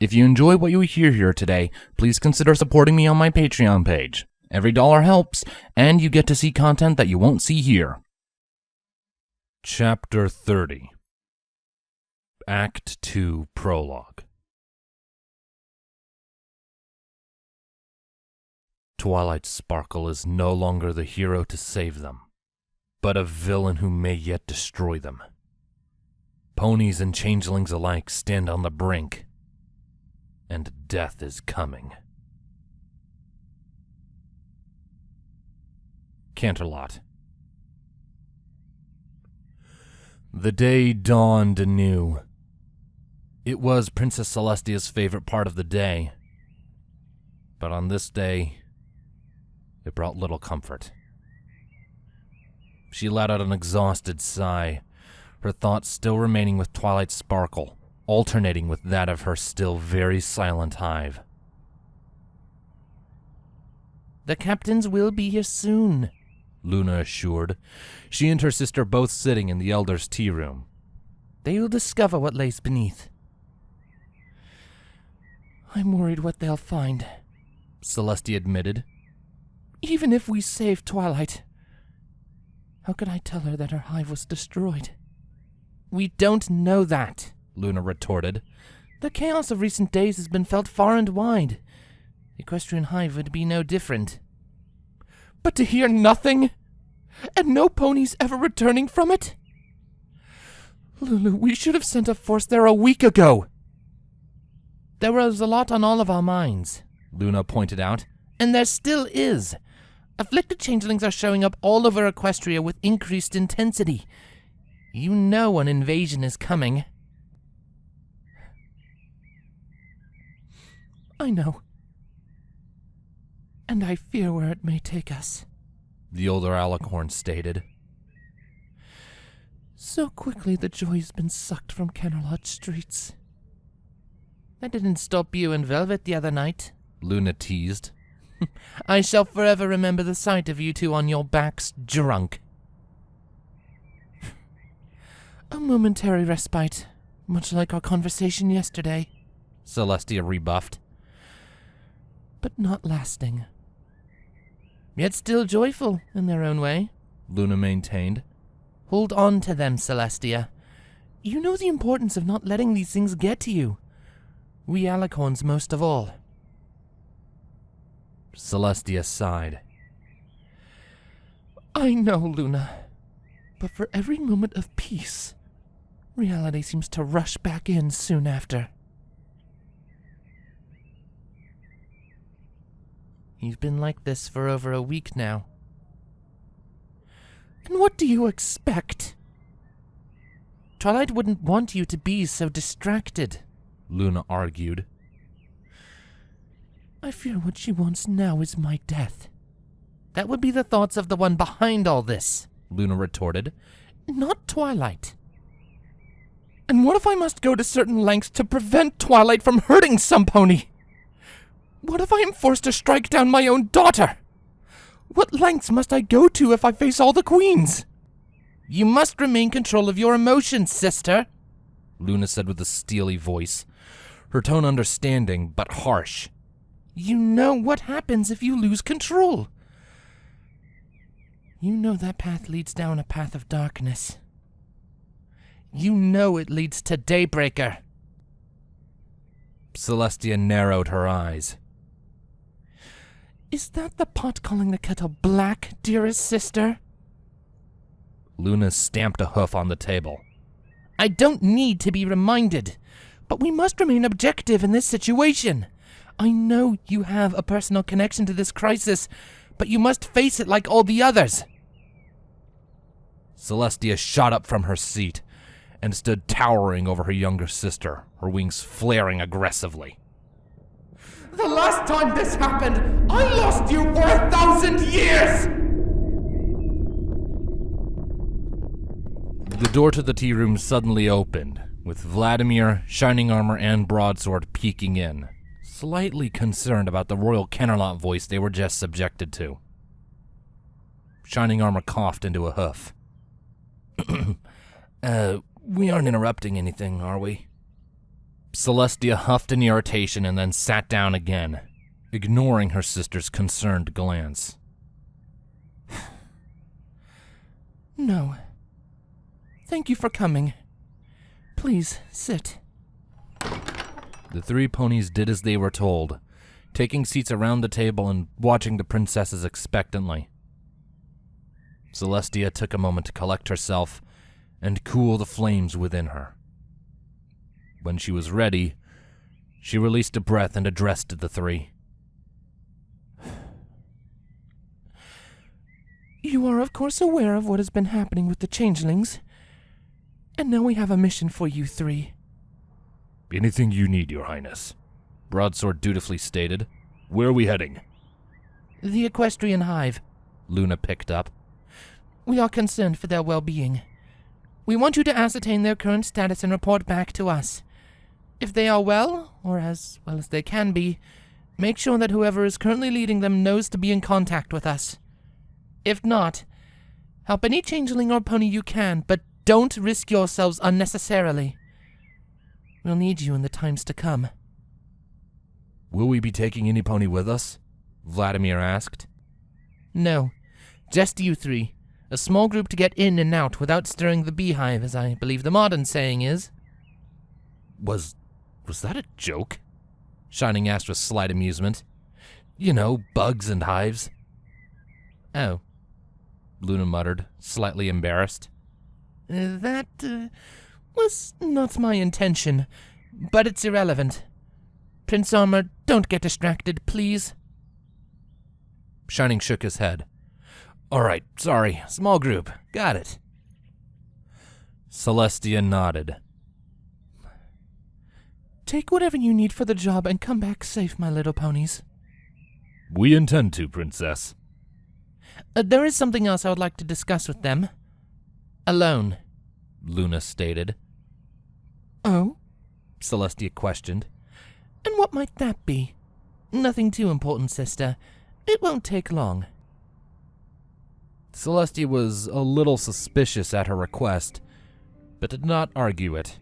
If you enjoy what you hear here today, please consider supporting me on my Patreon page. Every dollar helps, and you get to see content that you won't see here. Chapter 30. Act 2 Prologue. Twilight Sparkle is no longer the hero to save them, but a villain who may yet destroy them. Ponies and changelings alike stand on the brink, and death is coming. Canterlot. The day dawned anew. It was Princess Celestia's favorite part of the day, but on this day, it brought little comfort. She let out an exhausted sigh, her thoughts still remaining with Twilight Sparkle, alternating with that of her still very silent Hive. "The captains will be here soon," Luna assured, she and her sister both sitting in the elders' tea room. "They will discover what lays beneath." "I'm worried what they'll find," Celestia admitted. "Even if we save Twilight, how could I tell her that her hive was destroyed?" "We don't know that," Luna retorted. "The chaos of recent days has been felt far and wide. The Equestrian Hive would be no different." "But to hear nothing, and no ponies ever returning from it? Lulu, we should have sent a force there a week ago." "There was a lot on all of our minds," Luna pointed out, "and there still is. Afflicted changelings are showing up all over Equestria with increased intensity. You know an invasion is coming." "I know. And I fear where it may take us," the older alicorn stated. "So quickly the joy's been sucked from Canterlot streets." "That didn't stop you in Velvet the other night," Luna teased. "I shall forever remember the sight of you two on your backs, drunk." "A momentary respite, much like our conversation yesterday," Celestia rebuffed. "But not lasting." "Yet still joyful in their own way," Luna maintained. "Hold on to them, Celestia. You know the importance of not letting these things get to you. We alicorns most of all." Celestia sighed. "I know, Luna. But for every moment of peace, reality seems to rush back in soon after." "You've been like this for over a week now." "And what do you expect?" "Twilight wouldn't want you to be so distracted," Luna argued. "I fear what she wants now is my death." "That would be the thoughts of the one behind all this," Luna retorted. "Not Twilight." "And what if I must go to certain lengths to prevent Twilight from hurting some pony? What if I am forced to strike down my own daughter? What lengths must I go to if I face all the queens?" "You must remain in control of your emotions, sister," Luna said with a steely voice, her tone understanding but harsh. "You know what happens if you lose control. You know that path leads down a path of darkness. You know it leads to Daybreaker." Celestia narrowed her eyes. "Is that the pot calling the kettle black, dearest sister?" Luna stamped a hoof on the table. "I don't need to be reminded, but we must remain objective in this situation. I know you have a personal connection to this crisis, but you must face it like all the others." Celestia shot up from her seat and stood towering over her younger sister, her wings flaring aggressively. "The last time this happened, I lost you for 1,000 years!" The door to the tea room suddenly opened, with Vladimir, Shining Armor, and Broadsword peeking in, slightly concerned about the royal Canterlot voice they were just subjected to. Shining Armor coughed into a hoof. We aren't interrupting anything, are we?" Celestia huffed in irritation and then sat down again, ignoring her sister's concerned glance. No. Thank you for coming. Please, sit. The three ponies did as they were told, taking seats around the table and watching the princesses expectantly. Celestia took a moment to collect herself and cool the flames within her. When she was ready, she released a breath and addressed the three. You are of course aware of what has been happening with the changelings, and now we have a mission for you three. Anything you need, Your Highness, Broadsword dutifully stated. Where are we heading? The Equestrian Hive, Luna picked up. We are concerned for their well-being. We want you to ascertain their current status and report back to us. If they are well, or as well as they can be, make sure that whoever is currently leading them knows to be in contact with us. If not, help any changeling or pony you can, but don't risk yourselves unnecessarily. We'll need you in the times to come. Will we be taking any pony with us? Vladimir asked. No, just you three. A small group to get in and out without stirring the beehive, as I believe the modern saying is. Was that a joke? Shining asked with slight amusement. You know, bugs and hives. Oh, Luna muttered, slightly embarrassed. That was not my intention, but it's irrelevant. Prince Armor, don't get distracted, please. Shining shook his head. All right, sorry, small group, got it. Celestia nodded. Take whatever you need for the job and come back safe, my little ponies. We intend to, Princess. There is something else I would like to discuss with them. Alone, Luna stated. Oh? Celestia questioned. And what might that be? Nothing too important, sister. It won't take long. Celestia was a little suspicious at her request, but did not argue it.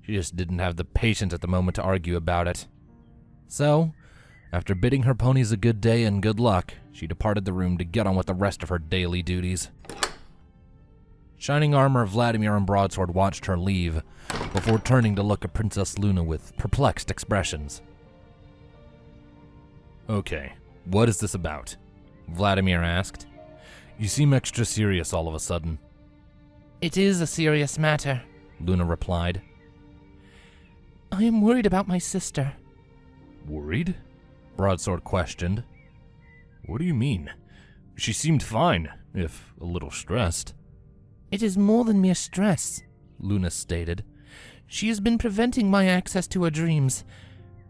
She just didn't have the patience at the moment to argue about it. So, after bidding her ponies a good day and good luck, she departed the room to get on with the rest of her daily duties. Shining Armor, Vladimir, and Broadsword watched her leave, before turning to look at Princess Luna with perplexed expressions. Okay, what is this about? Vladimir asked. You seem extra serious all of a sudden. It is a serious matter, Luna replied. I am worried about my sister. Worried? Broadsword questioned. What do you mean? She seemed fine, if a little stressed. It is more than mere stress, Luna stated. She has been preventing my access to her dreams,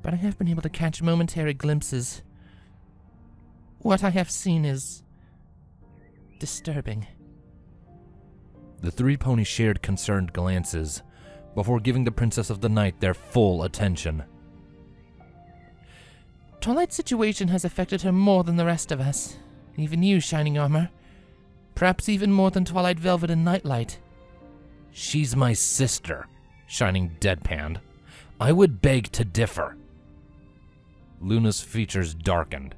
but I have been able to catch momentary glimpses. What I have seen is disturbing. The three ponies shared concerned glances, before giving the Princess of the Night their full attention. Twilight's situation has affected her more than the rest of us. Even you, Shining Armor. Perhaps even more than Twilight Velvet and Nightlight. She's my sister, Shining deadpanned. I would beg to differ. Luna's features darkened.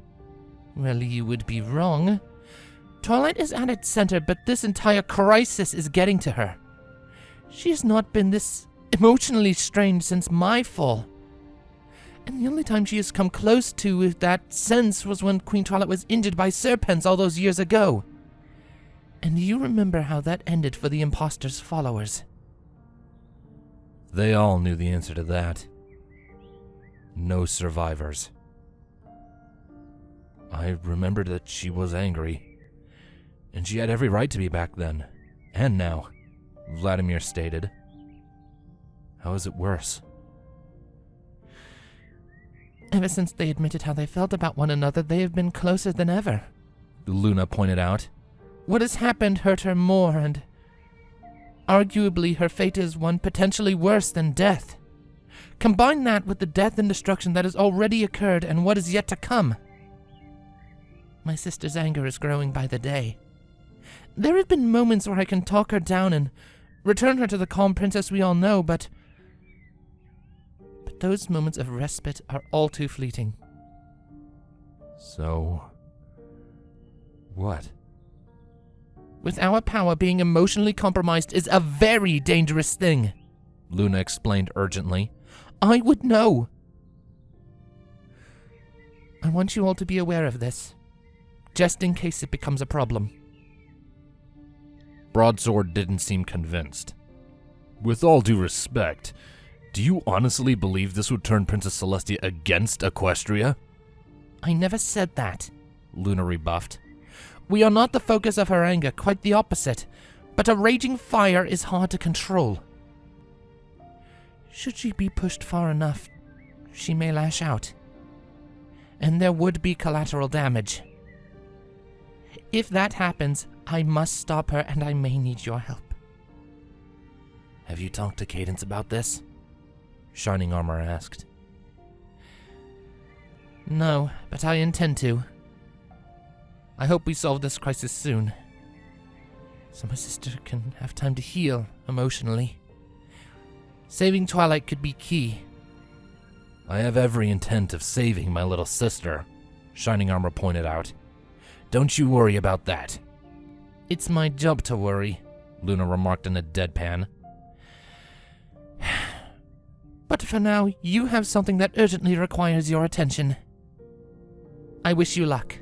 Well, you would be wrong. Twilight is at its center, but this entire crisis is getting to her. She has not been this emotionally strained since my fall. And the only time she has come close to that sense was when Queen Twilight was injured by serpents all those years ago. And you remember how that ended for the imposter's followers. They all knew the answer to that. No survivors. I remembered that she was angry, and she had every right to be back then, and now, Vladimir stated. How is it worse? Ever since they admitted how they felt about one another, they have been closer than ever, Luna pointed out. What has happened hurt her more, and arguably her fate is one potentially worse than death. Combine that with the death and destruction that has already occurred and what is yet to come. My sister's anger is growing by the day. There have been moments where I can talk her down and return her to the calm princess we all know, but but those moments of respite are all too fleeting. So, what? With our power, being emotionally compromised is a very dangerous thing, Luna explained urgently. I would know. I want you all to be aware of this, just in case it becomes a problem. Broadsword didn't seem convinced. With all due respect, do you honestly believe this would turn Princess Celestia against Equestria? I never said that, Luna rebuffed. We are not the focus of her anger, quite the opposite, but a raging fire is hard to control. Should she be pushed far enough, she may lash out, and there would be collateral damage. If that happens, I must stop her and I may need your help. Have you talked to Cadence about this? Shining Armor asked. No, but I intend to. I hope we solve this crisis soon, so my sister can have time to heal emotionally. Saving Twilight could be key. I have every intent of saving my little sister, Shining Armor pointed out. Don't you worry about that. It's my job to worry, Luna remarked in a deadpan. But for now, you have something that urgently requires your attention. I wish you luck.